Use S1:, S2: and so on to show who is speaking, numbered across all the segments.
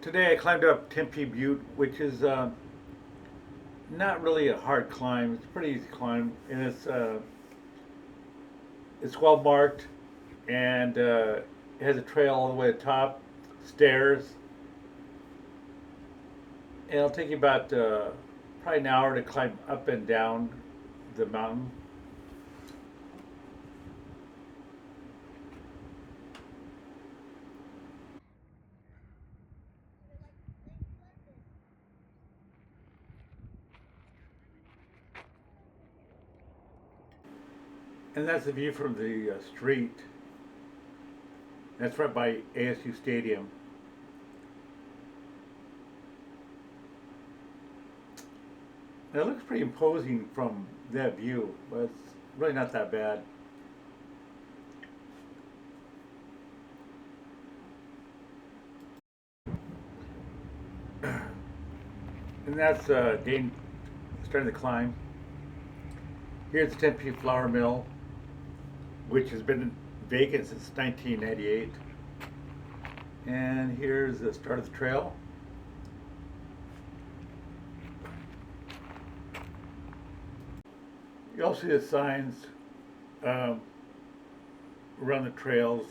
S1: Today I climbed up Tempe Butte, which is not really a hard climb. It's a pretty easy climb, and it's well marked, and it has a trail all the way to the top, stairs, and it'll take you about probably an hour to climb up and down the mountain. And that's the view from the street. That's right by ASU Stadium. And it looks pretty imposing from that view, but it's really not that bad. And that's Dane starting to climb. Here's the Tempe Flour Mill, which has been vacant since 1998. And here's the start of the trail. You also see the signs um, around the trails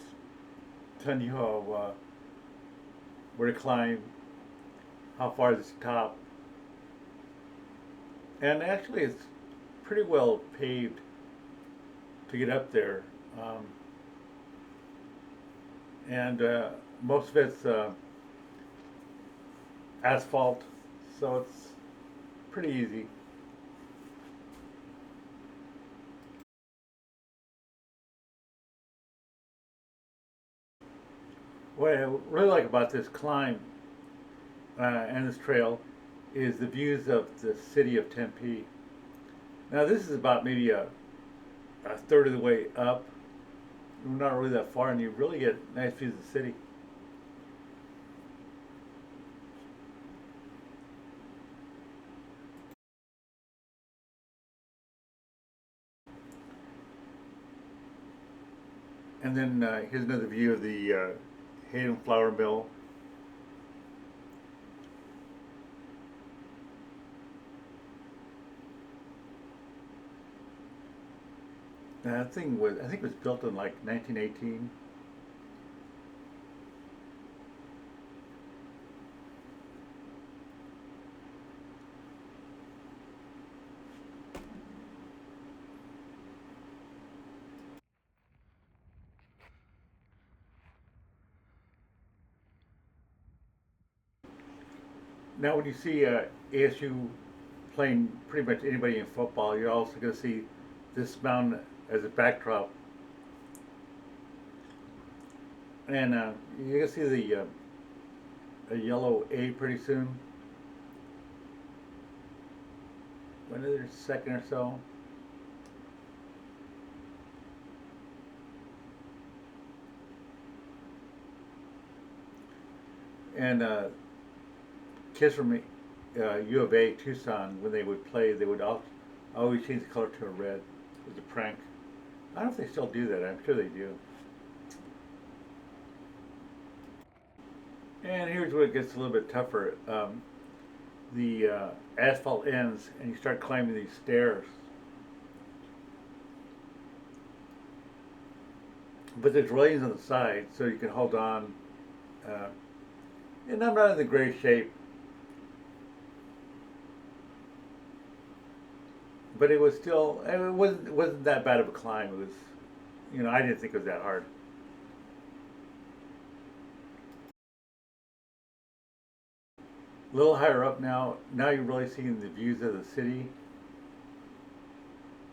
S1: telling you where to climb, how far is the top. And actually, it's pretty well paved to get up there. Um, and most of it's asphalt, so it's pretty easy. What I really like about this climb and this trail is the views of the city of Tempe. Now, this is about maybe a third of the way up. We're not really that far, and you really get nice views of the city. And then here's another view of the Hayden Flour Mill. That thing was, I think, it was built in like 1918. Now, when you see ASU playing pretty much anybody in football, you're also going to see this mountain as a backdrop, and you're going to see the a yellow A pretty soon. Another second or so. And kids from U of A, Tucson, when they would play, they would always change the color to a red. It was a prank. I don't know if they still do that. I'm sure they do. And here's where it gets a little bit tougher. The asphalt ends, and you start climbing these stairs. But there's railings on the side, so you can hold on. Uh, and I'm not in the greatest shape, but it was still, it wasn't that bad of a climb. It was, I didn't think it was that hard. A little higher up now. Now you're really seeing the views of the city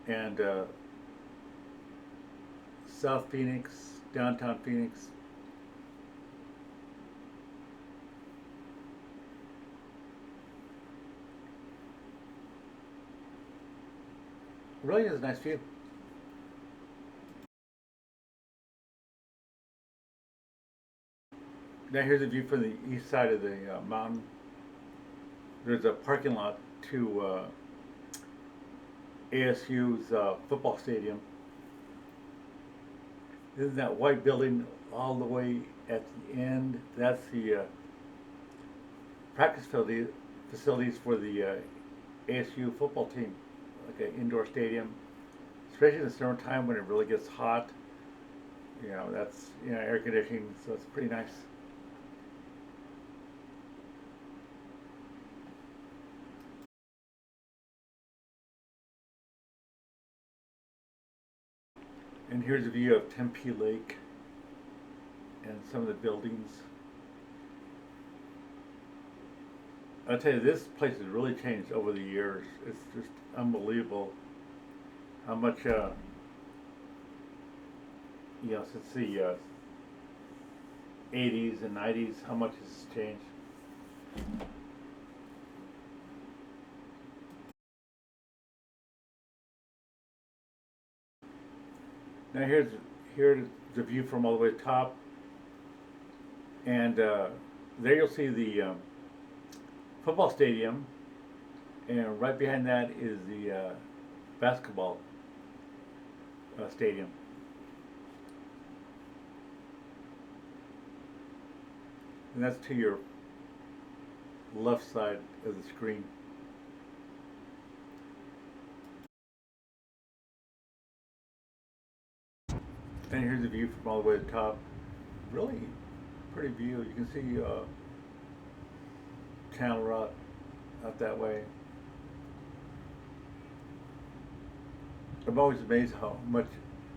S1: and South Phoenix, downtown Phoenix. Really is a nice view. Now here's a view from the east side of the mountain. There's a parking lot to ASU's football stadium. Isn't that white building all the way at the end? That's the practice facilities for the ASU football team, like an indoor stadium, especially in the summertime when it really gets hot. That's air conditioning, so it's pretty nice. And here's a view of Tempe Lake and some of the buildings. I'll tell you, this place has really changed over the years. It's just unbelievable how much, since the 80s and 90s, how much has changed. Now here's the view from all the way top, and there you'll see the football stadium, and right behind that is the basketball stadium. And that's to your left side of the screen. And here's the view from all the way to the top. Really pretty view. You can see Channel Rock out that way. I'm always amazed how much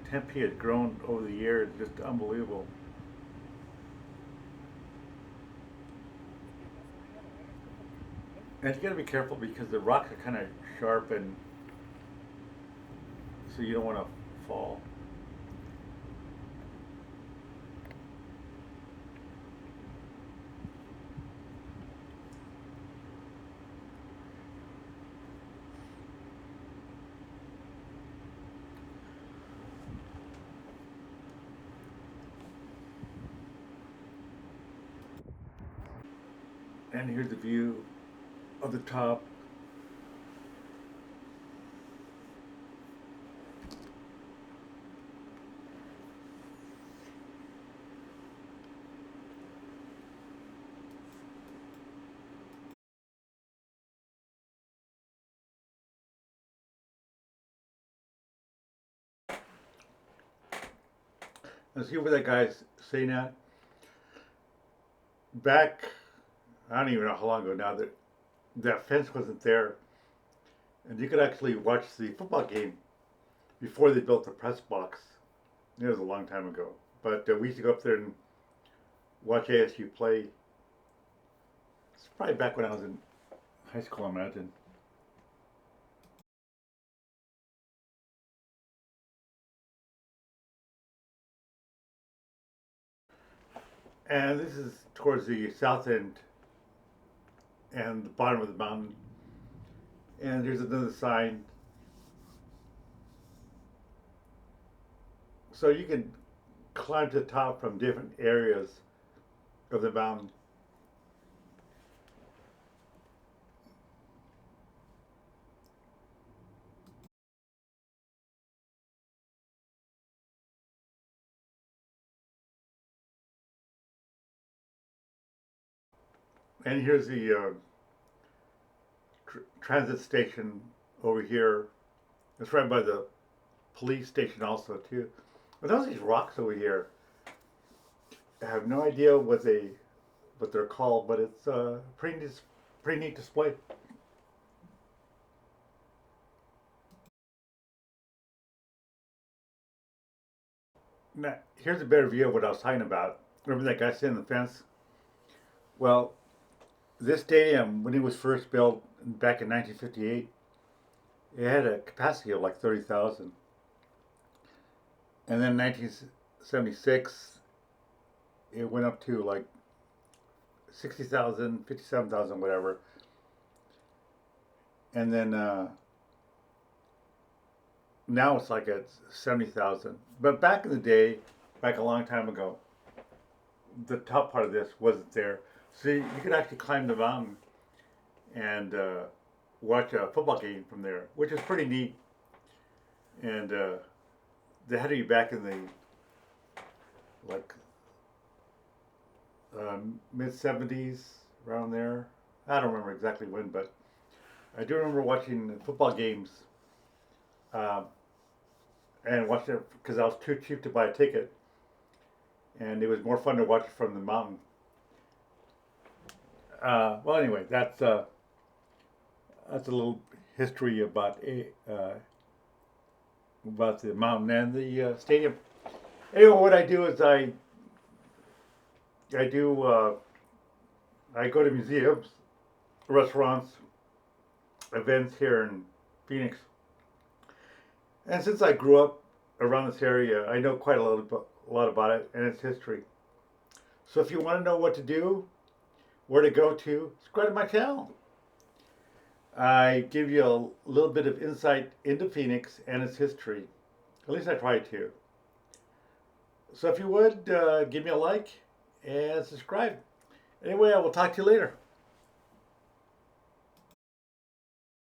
S1: Tempe has grown over the years. Just unbelievable. And you gotta be careful because the rocks are kind of sharp, and so you don't want to fall. And here's the view of the top. And see where that guy's saying at? Back, I don't even know how long ago now, that fence wasn't there, and you could actually watch the football game before they built the press box. It was a long time ago, but we used to go up there and watch ASU play. It's probably back when I was in high school, I imagine. And this is towards the south end and the bottom of the mountain. And there's another sign. So you can climb to the top from different areas of the mountain. And here's the transit station over here. It's right by the police station also too. But those these rocks over here. I have no idea what they're called, but it's pretty neat display. Now, here's a better view of what I was talking about. Remember that guy sitting on the fence? Well, this stadium, when it was first built back in 1958, it had a capacity of like 30,000. And then in 1976, it went up to like 60,000, 57,000, whatever. And then now it's like at 70,000. But back in the day, back a long time ago, the top part of this wasn't there. So you could actually climb the mountain and watch a football game from there, which is pretty neat. And they had to be back in the like mid 70s, around there. I don't remember exactly when, but I do remember watching football games um, and watching it because I was too cheap to buy a ticket, and it was more fun to watch it from the mountain. Well, anyway, that's a little history about the mountain and the stadium. Anyway, what I do is I do I go to museums, restaurants, events here in Phoenix, and since I grew up around this area, I know quite a lot about it and its history. So if you want to know what to do, where to go to, subscribe to my channel. I give you a little bit of insight into Phoenix and its history. At least I try to. So if you would, give me a like and subscribe. Anyway, I will talk to you later.